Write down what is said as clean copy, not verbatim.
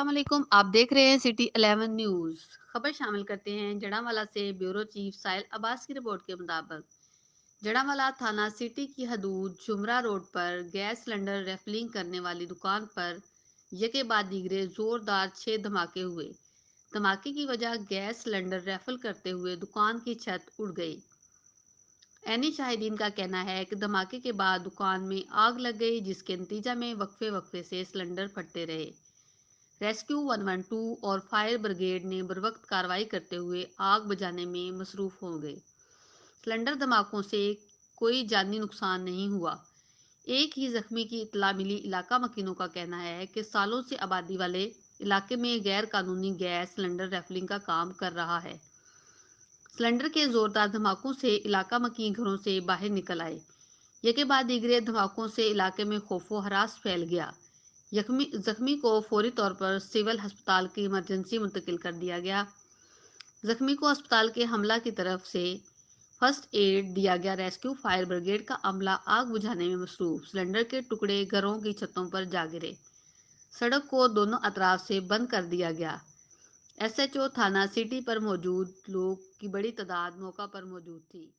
अस्सलाम वालेकुम। आप देख रहे हैं सिटी 11 न्यूज। खबर शामिल करते हैं जड़ावाला से। ब्यूरो चीफ साहिल अब्बास की रिपोर्ट के मुताबिक जड़ावाला थाना सिटी की हदूद जुमरा रोड पर गैस सिलेंडर रेफलिंग करने वाली दुकान पर यके बाद दीगरे जोरदार 6 धमाके हुए। धमाके की वजह गैस सिलेंडर रेफल करते हुए दुकान की छत उड़ गई। ऐनी शाहिदीन का कहना है कि धमाके के बाद दुकान में आग लग गई, जिसके नतीजा में वक्फे वक्फे से सिलेंडर फटते रहे। रेस्क्यू 112 और फायर ब्रिगेड ने बरवक्त कार्रवाई करते हुए आग बुझाने में मसरूफ हो गए। सिलेंडर धमाकों से कोई जानी नुकसान नहीं हुआ। एक ही जख्मी की इतला मिली। इलाका मकीनों का कहना है कि सालों से आबादी वाले इलाके में गैर कानूनी गैस सिलेंडर रेफलिंग का काम कर रहा है। सिलेंडर के जोरदार धमाकों से इलाका मकीन घरों से बाहर निकल आए। यके बाद दीगरे धमाकों से इलाके में खौफो हरास फैल गया। जख्मी को फौरी तौर पर सिविल अस्पताल की इमरजेंसी मुंतकिल कर दिया गया। जख्मी को अस्पताल के हमला की तरफ से फर्स्ट एड दिया गया। रेस्क्यू फायर ब्रिगेड का अमला आग बुझाने में मसरूफ। सिलेंडर के टुकड़े घरों की छतों पर जा गिरे। सड़क को दोनों अतराफ से बंद कर दिया गया। एसएचओ थाना सिटी पर मौजूद लोग की बड़ी तादाद मौका पर मौजूद थी।